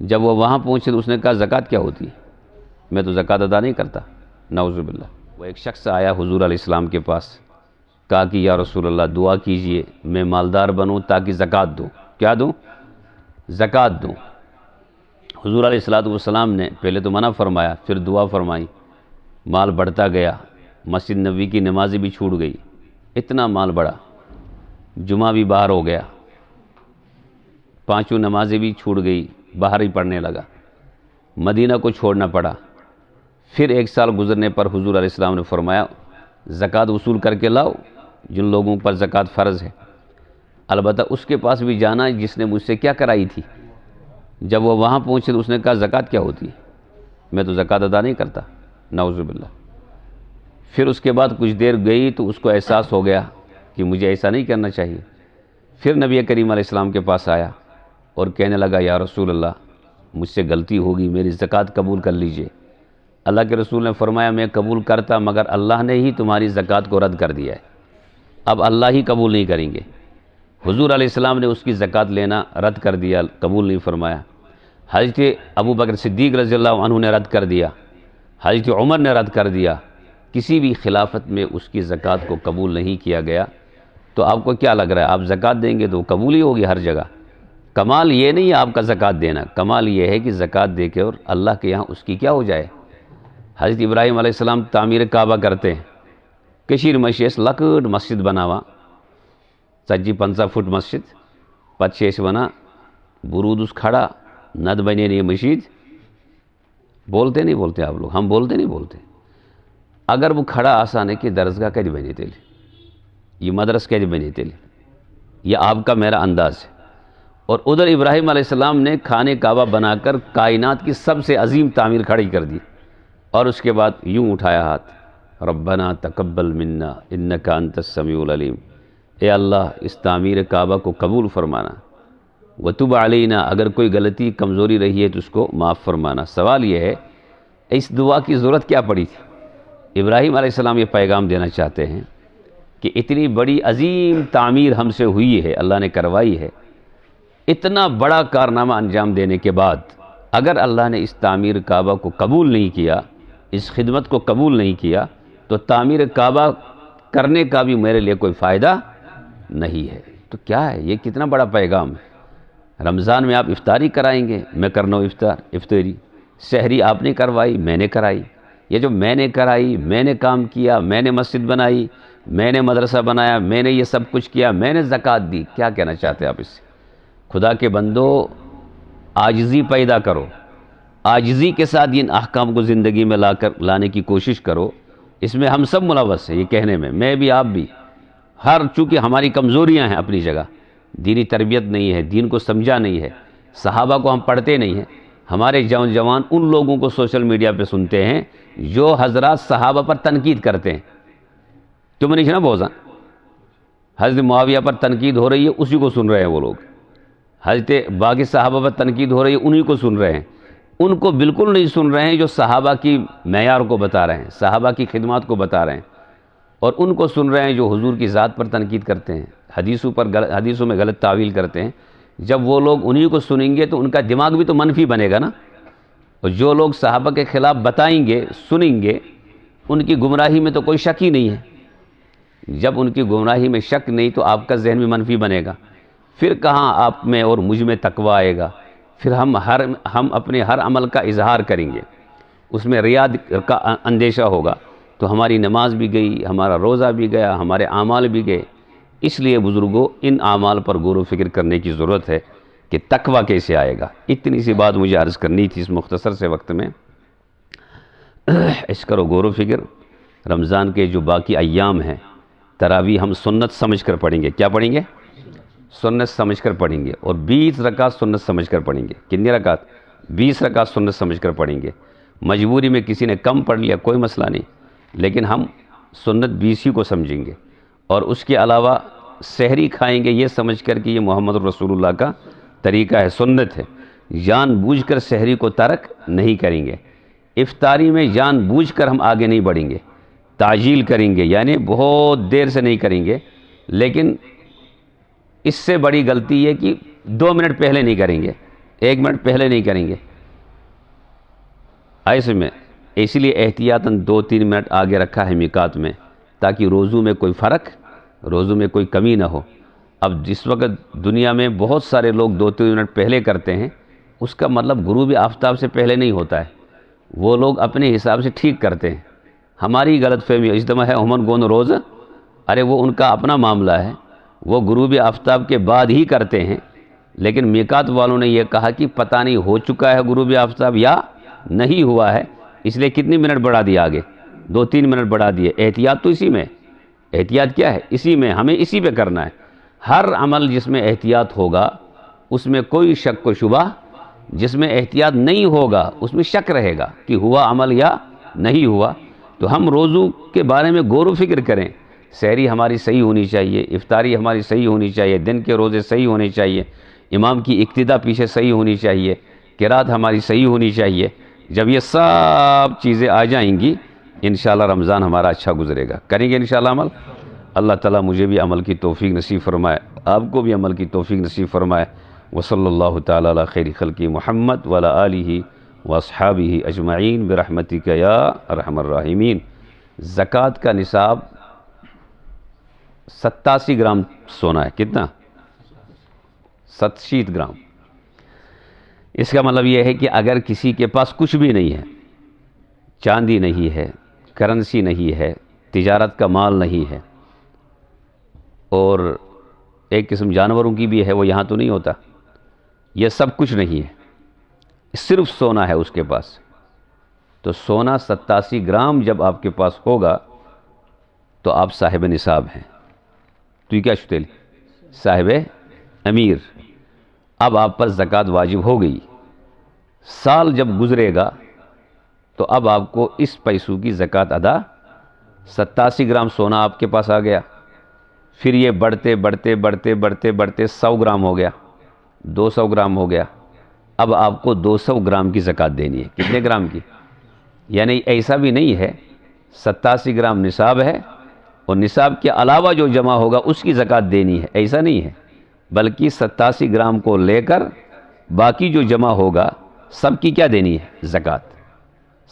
جب وہ وہاں پہنچے تو اس نے کہا زکوٰۃ کیا ہوتی ہے؟ میں تو زکوٰۃ ادا نہیں کرتا۔ نعوذ باللہ۔ وہ ایک شخص آیا حضور علیہ السلام کے پاس، کہا کہ یا رسول اللہ دعا کیجئے میں مالدار بنوں تاکہ زکوٰۃ دوں۔ کیا دوں؟ زکوٰۃ دوں۔ حضور علیہ السلام نے پہلے تو منع فرمایا، پھر دعا فرمائی، مال بڑھتا گیا، مسجد نبوی کی نمازیں بھی چھوٹ گئی، اتنا مال بڑھا، جمعہ بھی باہر ہو گیا، پانچوں نمازیں بھی چھوٹ گئی، باہر ہی پڑھنے لگا، مدینہ کو چھوڑنا پڑا۔ پھر ایک سال گزرنے پر حضور علیہ السلام نے فرمایا زکوٰۃ وصول کر کے لاؤ جن لوگوں پر زکوٰۃ فرض ہے، البتہ اس کے پاس بھی جانا جس نے مجھ سے کیا کرائی تھی۔ جب وہ وہاں پہنچے تو اس نے کہا زکوٰۃ کیا ہوتی ہے؟ میں تو زکوٰۃ ادا نہیں کرتا۔ نعوذ باللہ۔ پھر اس کے بعد کچھ دیر گئی تو اس کو احساس ہو گیا کہ مجھے ایسا نہیں کرنا چاہیے۔ پھر نبی کریم علیہ السلام کے پاس آیا اور کہنے لگا یا رسول اللہ مجھ سے غلطی ہوگی، میری زکوٰۃ قبول کر لیجئے۔ اللہ کے رسول نے فرمایا میں قبول کرتا مگر اللہ نے ہی تمہاری زکوٰۃ کو رد کر دیا ہے، اب اللہ ہی قبول نہیں کریں گے۔ حضور علیہ السلام نے اس کی زکوٰۃ لینا رد کر دیا، قبول نہیں فرمایا۔ حضرت ابو بکر صدیق رضی اللہ عنہ نے رد کر دیا، حضرت عمر نے رد کر دیا، کسی بھی خلافت میں اس کی زکوٰۃ کو قبول نہیں کیا گیا۔ تو آپ کو کیا لگ رہا ہے آپ زکوٰۃ دیں گے تو قبول ہی ہوگی ہر جگہ؟ کمال یہ نہیں ہے آپ کا زکوٰۃ دینا، کمال یہ ہے کہ زکوٰۃ دے کے اور اللہ کے یہاں اس کی کیا ہو جائے۔ حضرت ابراہیم علیہ السلام تعمیر کعبہ کرتے ہیں، کشیر مشیس لکڑ مسجد بناوا 40-50 فٹ مسجد پچیس بنا برود اس کھڑا ند بنے نہیں مسجد۔ بولتے نہیں بولتے آپ لوگ، ہم بولتے نہیں بولتے۔ اگر وہ کھڑا آسان ہے کہ درسگاہ کدی بنے تیلی، یہ مدرس کدی بنے تیلی، یہ آپ کا میرا انداز ہے۔ اور ادھر ابراہیم علیہ السلام نے خانہ کعبہ بنا کر کائنات کی سب سے عظیم تعمیر کھڑی کر دی، اور اس کے بعد یوں اٹھایا ہاتھ، ربنا تقبل منا انک انت السمیع العلیم، اے اللہ اس تعمیر کعبہ کو قبول فرمانا، وتب علینا اگر کوئی غلطی کمزوری رہی ہے تو اس کو معاف فرمانا۔ سوال یہ ہے اس دعا کی ضرورت کیا پڑی تھی؟ ابراہیم علیہ السلام یہ پیغام دینا چاہتے ہیں کہ اتنی بڑی عظیم تعمیر ہم سے ہوئی ہے، اللہ نے کروائی ہے، اتنا بڑا کارنامہ انجام دینے کے بعد اگر اللہ نے اس تعمیر کعبہ کو قبول نہیں کیا، اس خدمت کو قبول نہیں کیا، تو تعمیر کعبہ کرنے کا بھی میرے لیے کوئی فائدہ نہیں ہے۔ تو کیا ہے یہ کتنا بڑا پیغام ہے۔ رمضان میں آپ افطاری کرائیں گے، میں کرنا ہوں افطاری، سحری آپ نے کروائی میں نے کرائی، یہ جو میں نے کرائی، میں نے کام کیا، میں نے مسجد بنائی، میں نے مدرسہ بنایا، میں نے یہ سب کچھ کیا، میں نے زکوٰۃ دی، کیا کہنا چاہتے ہیں آپ اس سے؟ خدا کے بندو عاجزی پیدا کرو، عاجزی کے ساتھ ان احکام کو زندگی میں لانے کی کوشش کرو۔ اس میں ہم سب ملوث ہیں، یہ کہنے میں بھی آپ بھی، چونکہ ہماری کمزوریاں ہیں اپنی جگہ، دینی تربیت نہیں ہے، دین کو سمجھا نہیں ہے، صحابہ کو ہم پڑھتے نہیں ہیں۔ ہمارے جوان ان لوگوں کو سوشل میڈیا پہ سنتے ہیں جو حضرات صحابہ پر تنقید کرتے ہیں۔ تم نہیں نا بوزا، حضرت معاویہ پر تنقید ہو رہی ہے اسی کو سن رہے ہیں وہ لوگ، حضرت باقی صحابہ پر تنقید ہو رہی ہے انہی کو سن رہے ہیں، ان کو بالکل نہیں سن رہے ہیں جو صحابہ کی معیار کو بتا رہے ہیں، صحابہ کی خدمات کو بتا رہے ہیں، اور ان کو سن رہے ہیں جو حضور کی ذات پر تنقید کرتے ہیں، حدیثوں میں غلط تعویل کرتے ہیں۔ جب وہ لوگ انہی کو سنیں گے تو ان کا دماغ بھی تو منفی بنے گا نا، اور جو لوگ صحابہ کے خلاف بتائیں گے سنیں گے ان کی گمراہی میں تو کوئی شک ہی نہیں ہے۔ جب ان کی گمراہی میں شک نہیں تو آپ کا ذہن بھی منفی بنے گا، پھر کہاں آپ میں اور مجھ میں تقوی آئے گا؟ پھر ہم اپنے ہر عمل کا اظہار کریں گے، اس میں ریا کا اندیشہ ہوگا، تو ہماری نماز بھی گئی، ہمارا روزہ بھی گیا، ہمارے اعمال بھی گئے۔ اس لیے بزرگوں ان اعمال پر غور و فکر کرنے کی ضرورت ہے کہ تقوی کیسے آئے گا۔ اتنی سی بات مجھے عرض کرنی تھی اس مختصر سے وقت میں۔ اس کرو غور و فکر، رمضان کے جو باقی ایام ہیں تراویح ہم سنت سمجھ کر پڑھیں گے۔ کیا پڑھیں گے؟ سنت سمجھ کر پڑھیں گے، اور 20 رکعت سنت سمجھ کر پڑھیں گے۔ کتنی رکعت؟ 20 رکعت سنت سمجھ کر پڑھیں گے۔ مجبوری میں کسی نے کم پڑھ لیا کوئی مسئلہ نہیں، لیکن ہم سنت 20 ہی کو سمجھیں گے، اور اس کے علاوہ سحری کھائیں گے یہ سمجھ کر کہ یہ محمد رسول اللہ کا طریقہ ہے، سنت ہے۔ جان بوجھ کر سحری کو ترک نہیں کریں گے۔ افطاری میں جان بوجھ کر ہم آگے نہیں بڑھیں گے، تعجیل کریں گے، یعنی بہت دیر سے نہیں کریں گے، لیکن اس سے بڑی غلطی یہ کہ 2 منٹ پہلے نہیں کریں گے، 1 منٹ پہلے نہیں کریں گے ایسے میں، اس لیے احتیاطاً 2-3 منٹ آگے رکھا ہے میقات میں، تاکہ روزوں میں کوئی فرق، روزوں میں کوئی کمی نہ ہو۔ اب جس وقت دنیا میں بہت سارے لوگ 2-3 منٹ پہلے کرتے ہیں، اس کا مطلب غروب آفتاب سے پہلے نہیں ہوتا ہے، وہ لوگ اپنے حساب سے ٹھیک کرتے ہیں۔ ہماری غلط فہمی اجتماع ہے ہمن گون روز، ارے وہ ان کا اپنا معاملہ ہے، وہ غروب آفتاب کے بعد ہی کرتے ہیں، لیکن میقات والوں نے یہ کہا کہ پتہ نہیں ہو چکا ہے غروب آفتاب یا نہیں ہوا ہے، اس لیے کتنی منٹ بڑھا دیا آگے، 2-3 منٹ بڑھا دیے۔ احتیاط تو اسی میں، احتیاط کیا ہے؟ اسی میں، ہمیں اسی پہ کرنا ہے۔ ہر عمل جس میں احتیاط ہوگا اس میں کوئی شک و شبہ، جس میں احتیاط نہیں ہوگا اس میں شک رہے گا کہ ہوا عمل یا نہیں ہوا۔ تو ہم روزوں کے بارے میں غور و فکر کریں، سحری ہماری صحیح ہونی چاہیے، افطاری ہماری صحیح ہونی چاہیے، دن کے روزے صحیح ہونے چاہیے، امام کی اقتدا پیچھے صحیح ہونی چاہیے، قرات ہماری صحیح ہونی چاہیے۔ جب یہ سب چیزیں آ جائیں گی انشاءاللہ رمضان ہمارا اچھا گزرے گا۔ کریں گے انشاءاللہ عمل؟ اللہ تعالیٰ مجھے بھی عمل کی توفیق نصیب فرمائے، آپ کو بھی عمل کی توفیق نصیب فرمائے۔ وصلی اللہ تعالیٰ علی خیر خلق محمد وعلی آلہ واصحابہ اجمعین برحمتک یا ارحم الراحمین۔ زکوٰۃ کا نصاب 87 گرام سونا ہے، کتنا؟ 67 گرام۔ اس کا مطلب یہ ہے کہ اگر کسی کے پاس کچھ بھی نہیں ہے، چاندی نہیں ہے، کرنسی نہیں ہے، تجارت کا مال نہیں ہے، اور ایک قسم جانوروں کی بھی ہے، وہ یہاں تو نہیں ہوتا، یہ سب کچھ نہیں ہے، صرف سونا ہے اس کے پاس، تو سونا 87 گرام جب آپ کے پاس ہوگا تو آپ صاحب نصاب ہیں۔ تو یہ کیا شتیل؟ صاحب امیر۔ اب آپ پر زکوٰۃ واجب ہو گئی، سال جب گزرے گا تو اب آپ کو اس پیسوں کی زکوٰۃ ادا، 87 گرام سونا آپ کے پاس آ گیا، پھر یہ بڑھتے بڑھتے بڑھتے بڑھتے بڑھتے 100 گرام ہو گیا، 200 گرام ہو گیا، اب آپ کو 200 گرام کی زکوٰۃ دینی ہے۔ کتنے گرام کی؟ یعنی ایسا بھی نہیں ہے 87 گرام نصاب ہے اور نصاب کے علاوہ جو جمع ہوگا اس کی زکوٰۃ دینی ہے، ایسا نہیں ہے، بلکہ 87 گرام کو لے کر باقی جو جمع ہوگا سب کی کیا دینی ہے؟ زکوٰۃ۔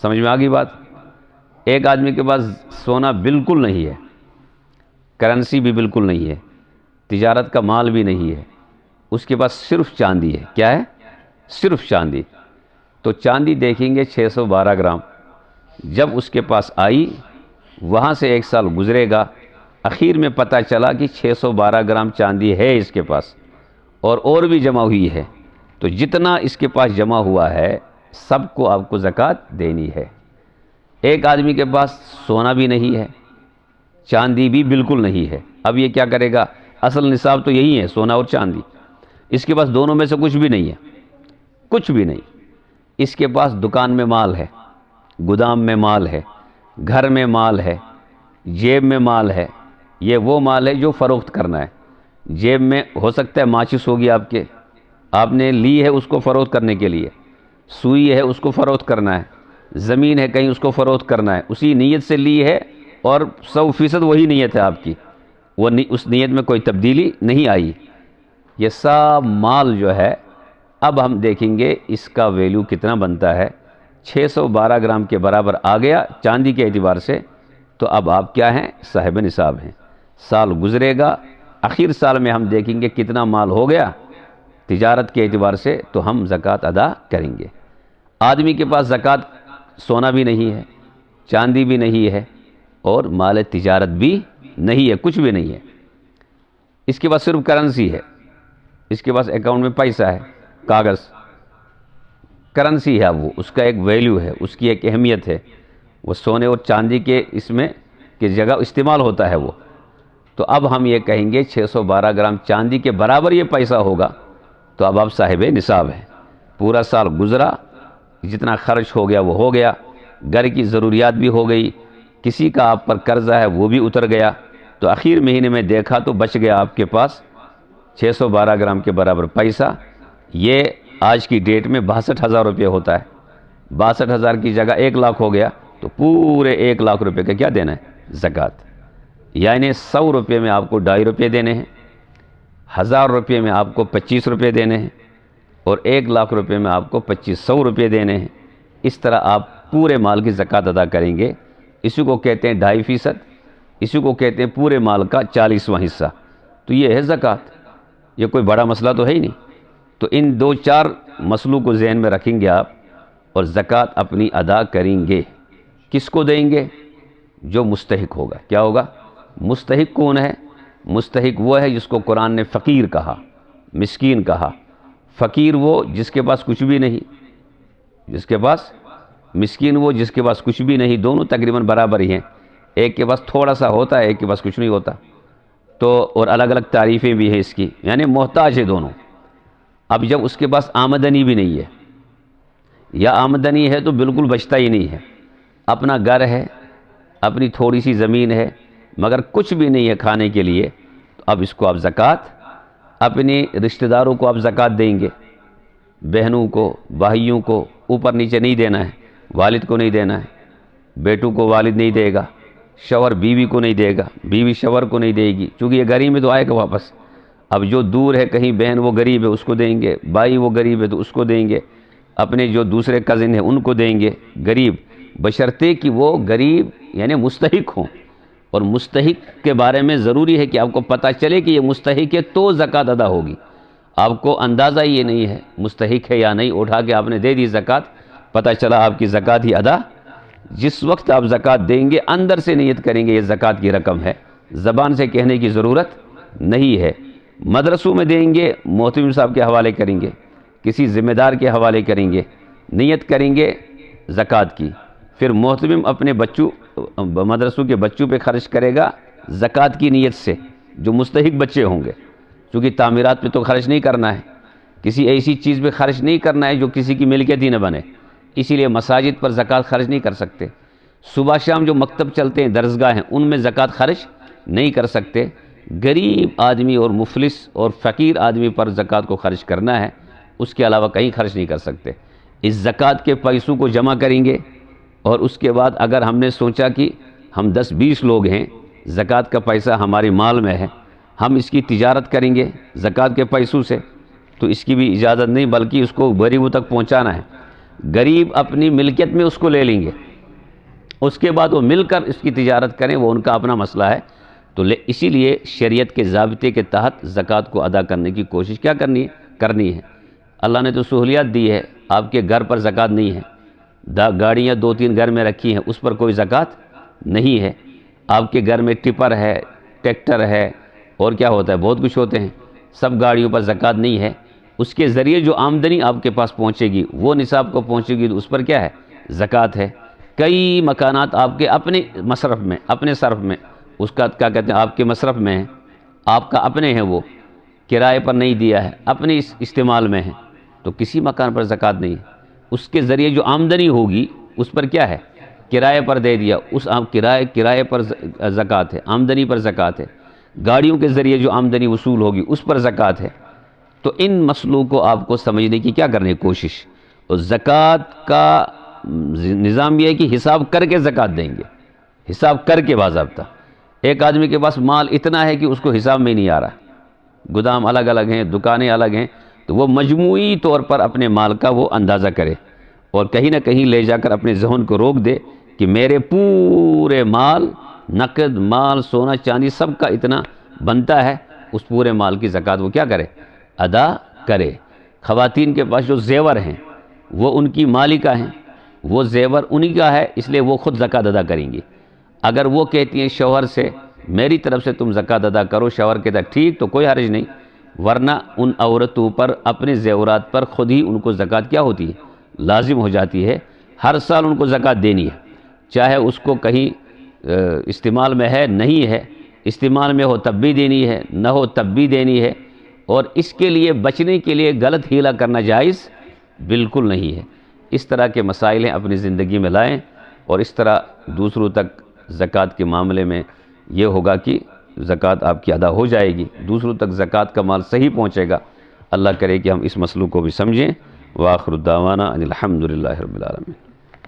سمجھ میں آ گئی بات؟ ایک آدمی کے پاس سونا بالکل نہیں ہے، کرنسی بھی بالکل نہیں ہے، تجارت کا مال بھی نہیں ہے، اس کے پاس صرف چاندی ہے۔ کیا ہے؟ صرف چاندی۔ تو چاندی دیکھیں گے 612 گرام، جب اس کے پاس آئی وہاں سے 1 سال گزرے گا، اخیر میں پتہ چلا کہ 612 گرام چاندی ہے اس کے پاس اور بھی جمع ہوئی ہے، تو جتنا اس کے پاس جمع ہوا ہے سب کو آپ کو زکوٰۃ دینی ہے۔ ایک آدمی کے پاس سونا بھی نہیں ہے، چاندی بھی بالکل نہیں ہے، اب یہ کیا کرے گا؟ اصل نصاب تو یہی ہے، سونا اور چاندی، اس کے پاس دونوں میں سے کچھ بھی نہیں ہے، کچھ بھی نہیں۔ اس کے پاس دکان میں مال ہے، گودام میں مال ہے، گھر میں مال ہے، جیب میں مال ہے، یہ وہ مال ہے جو فروخت کرنا ہے۔ جیب میں ہو سکتا ہے ماچس ہوگی آپ نے لی ہے اس کو فروخت کرنے کے لیے، سوئی ہے اس کو فروخت کرنا ہے، زمین ہے کہیں اس کو فروخت کرنا ہے، اسی نیت سے لی ہے اور 100% وہی نیت ہے آپ کی، وہ اس نیت میں کوئی تبدیلی نہیں آئی۔ یہ سب مال جو ہے اب ہم دیکھیں گے اس کا ویلیو کتنا بنتا ہے۔ 612 گرام کے برابر آ گیا چاندی کے اعتبار سے، تو اب آپ کیا ہیں؟ صاحب نصاب ہیں۔ سال گزرے گا، آخر سال میں ہم دیکھیں گے کتنا مال ہو گیا تجارت کے اعتبار سے، تو ہم زکوٰۃ ادا کریں گے۔ آدمی کے پاس زکوٰۃ سونا بھی نہیں ہے، چاندی بھی نہیں ہے، اور مال تجارت بھی نہیں ہے، کچھ بھی نہیں ہے، اس کے پاس صرف کرنسی ہے، اس کے پاس اکاؤنٹ میں پیسہ ہے، کاغذ کرنسی ہے، وہ اس کا ایک ویلیو ہے، اس کی ایک اہمیت ہے، وہ سونے اور چاندی کے اس میں کی جگہ استعمال ہوتا ہے وہ۔ تو اب ہم یہ کہیں گے 612 گرام چاندی کے برابر یہ پیسہ ہوگا تو اب آپ صاحب نصاب ہیں۔ پورا سال گزرا، جتنا خرچ ہو گیا وہ ہو گیا، گھر کی ضروریات بھی ہو گئی، کسی کا آپ پر قرضہ ہے وہ بھی اتر گیا، تو آخر مہینے میں دیکھا تو بچ گیا آپ کے پاس 612 گرام کے برابر پیسہ۔ یہ آج کی ڈیٹ میں 62,000 روپے ہوتا ہے، 62,000 کی جگہ 1 لاکھ ہو گیا، تو پورے 1 لاکھ روپے کا کیا دینا ہے؟ زکوٰۃ۔ یعنی 100 روپے میں آپ کو 2.5 روپے دینے ہیں، 1000 روپے میں آپ کو 25 روپے دینے ہیں، اور 1 لاکھ روپے میں آپ کو 2500 روپے دینے ہیں۔ اس طرح آپ پورے مال کی زکوٰۃ ادا کریں گے۔ اسی کو کہتے ہیں 2.5%، اسی کو کہتے ہیں پورے مال کا 40واں حصہ۔ تو یہ ہے زکوٰۃ، یہ کوئی بڑا مسئلہ تو ہے ہی نہیں۔ تو ان 2-4 مسئلوں کو ذہن میں رکھیں گے آپ، اور زکوٰۃ اپنی ادا کریں گے۔ کس کو دیں گے؟ جو مستحق ہوگا۔ کیا ہوگا؟ مستحق کون ہے؟ مستحق وہ ہے جس کو قرآن نے فقیر کہا، مسکین کہا۔ فقیر وہ جس کے پاس کچھ بھی نہیں، جس کے پاس، مسکین وہ جس کے پاس کچھ بھی نہیں، دونوں تقریباً برابر ہی ہیں۔ ایک کے پاس تھوڑا سا ہوتا ہے، ایک کے پاس کچھ نہیں ہوتا۔ تو اور الگ الگ تعریفیں بھی ہیں اس کی، یعنی محتاج ہے دونوں۔ اب جب اس کے پاس آمدنی بھی نہیں ہے، یا آمدنی ہے تو بالکل بچتا ہی نہیں ہے، اپنا گھر ہے، اپنی تھوڑی سی زمین ہے، مگر کچھ بھی نہیں ہے کھانے کے لیے، تو اب اس کو آپ زکوٰۃ، اپنے رشتہ داروں کو آپ زکوٰۃ دیں گے، بہنوں کو، بھائیوں کو، اوپر نیچے نہیں دینا ہے، والد کو نہیں دینا ہے، بیٹوں کو والد نہیں دے گا، شوہر بیوی کو نہیں دے گا، بیوی شوہر کو نہیں دے گی، چونکہ یہ غریب ہے تو آئے گا واپس۔ اب جو دور ہے کہیں بہن وہ غریب ہے اس کو دیں گے، بھائی وہ غریب ہے تو اس کو دیں گے، اپنے جو دوسرے کزن ہیں ان کو دیں گے، غریب، بشرطے کہ وہ غریب یعنی مستحق ہوں۔ اور مستحق کے بارے میں ضروری ہے کہ آپ کو پتہ چلے کہ یہ مستحق ہے تو زکوٰۃ ادا ہوگی۔ آپ کو اندازہ یہ نہیں ہے مستحق ہے یا نہیں، اٹھا کے آپ نے دے دی زکوٰۃ، پتہ چلا آپ کی زکوٰۃ ہی ادا۔ جس وقت آپ زکوٰۃ دیں گے اندر سے نیت کریں گے یہ زکوٰۃ کی رقم ہے، زبان سے کہنے کی ضرورت نہیں ہے۔ مدرسوں میں دیں گے، محتمم صاحب کے حوالے کریں گے، کسی ذمہ دار کے حوالے کریں گے، نیت کریں گے زکوٰۃ کی، پھر محتمم اپنے بچوں، مدرسوں کے بچوں پہ خرچ کرے گا زکوٰۃ کی نیت سے، جو مستحق بچے ہوں گے، کیونکہ تعمیرات پہ تو خرچ نہیں کرنا ہے، کسی ایسی چیز پہ خرچ نہیں کرنا ہے جو کسی کی ملکیت ہی نہ بنے، اسی لیے مساجد پر زکوٰۃ خرچ نہیں کر سکتے۔ صبح شام جو مکتب چلتے ہیں، درسگاہ ہیں، ان میں زکوٰۃ خرچ نہیں کر سکتے۔ غریب آدمی اور مفلس اور فقیر آدمی پر زکوٰۃ کو خرچ کرنا ہے، اس کے علاوہ کہیں خرچ نہیں کر سکتے۔ اس زکوٰۃ کے پیسوں کو جمع کریں گے، اور اس کے بعد اگر ہم نے سوچا کہ ہم 10-20 لوگ ہیں، زکوٰۃ کا پیسہ ہمارے مال میں ہے، ہم اس کی تجارت کریں گے زکوٰۃ کے پیسوں سے، تو اس کی بھی اجازت نہیں، بلکہ اس کو غریبوں تک پہنچانا ہے۔ غریب اپنی ملکیت میں اس کو لے لیں گے، اس کے بعد وہ مل کر اس کی تجارت کریں، وہ ان کا اپنا مسئلہ ہے۔ تو اسی لیے شریعت کے ضابطے کے تحت زکوٰۃ کو ادا کرنے کی کوشش کیا کرنی ہے۔ اللہ نے تو سہولیات دی ہے، آپ کے گھر پر زکوٰۃ نہیں ہے، گاڑیاں 2-3 گھر میں رکھی ہیں، اس پر کوئی زکوٰۃ نہیں ہے۔ آپ کے گھر میں ٹپر ہے، ٹریکٹر ہے، اور کیا ہوتا ہے، بہت کچھ ہوتے ہیں، سب گاڑیوں پر زکوٰۃ نہیں ہے۔ اس کے ذریعے جو آمدنی آپ کے پاس پہنچے گی، وہ نصاب کو پہنچے گی، تو اس پر کیا ہے، زکوٰۃ ہے۔ کئی مکانات آپ کے اپنے مصرف میں، اپنے صرف میں، اس کا کیا کہتے ہیں، آپ کے مصرف میں ہیں، آپ کا اپنے ہیں، وہ کرائے پر نہیں دیا ہے، اپنے استعمال میں ہیں، تو کسی مکان پر زکوٰۃ نہیں ہے۔ اس کے ذریعے جو آمدنی ہوگی اس پر کیا ہے، کرائے پر دے دیا، اس کرائے پر زکوٰۃ ہے، آمدنی پر زکوٰۃ ہے۔ گاڑیوں کے ذریعے جو آمدنی وصول ہوگی اس پر زکوٰۃ ہے۔ تو ان مسئلوں کو آپ کو سمجھنے کی کیا کرنی ہے، کوشش۔ اور زکوٰۃ کا نظام یہ ہے کہ حساب کر کے زکوٰۃ دیں گے، حساب کر کے باضابطہ۔ ایک آدمی کے پاس مال اتنا ہے کہ اس کو حساب میں نہیں آ رہا، گودام الگ الگ ہیں، دکانیں الگ ہیں، تو وہ مجموعی طور پر اپنے مال کا وہ اندازہ کرے، اور کہیں نہ کہیں لے جا کر اپنے ذہن کو روک دے کہ میرے پورے مال، نقد مال، سونا چاندی سب کا اتنا بنتا ہے، اس پورے مال کی زکوٰۃ وہ کیا کرے، ادا کرے۔ خواتین کے پاس جو زیور ہیں وہ ان کی مالکہ ہیں، وہ زیور انہی کا ہے، اس لیے وہ خود زکوٰۃ ادا کریں گی۔ اگر وہ کہتی ہیں شوہر سے میری طرف سے تم زکوٰۃ ادا کرو، شوہر کہتا ہے ٹھیک، تو کوئی حرج نہیں، ورنہ ان عورتوں پر اپنے زیورات پر خود ہی ان کو زکوٰۃ کیا ہوتی ہے، لازم ہو جاتی ہے۔ ہر سال ان کو زکوٰۃ دینی ہے، چاہے اس کو کہیں استعمال میں ہے نہیں ہے، استعمال میں ہو تب بھی دینی ہے، نہ ہو تب بھی دینی ہے۔ اور اس کے لیے بچنے کے لیے غلط ہیلہ کرنا جائز بالکل نہیں ہے۔ اس طرح کے مسائل ہیں اپنی زندگی میں لائیں، اور اس طرح دوسروں تک زکوٰۃ کے معاملے میں یہ ہوگا کہ زکوٰۃ آپ کی ادا ہو جائے گی، دوسروں تک زکوٰۃ کا مال صحیح پہنچے گا۔ اللہ کرے کہ ہم اس مسئلوں کو بھی سمجھیں۔ وآخر الدعوانا ان الحمد للہ رب العالمین۔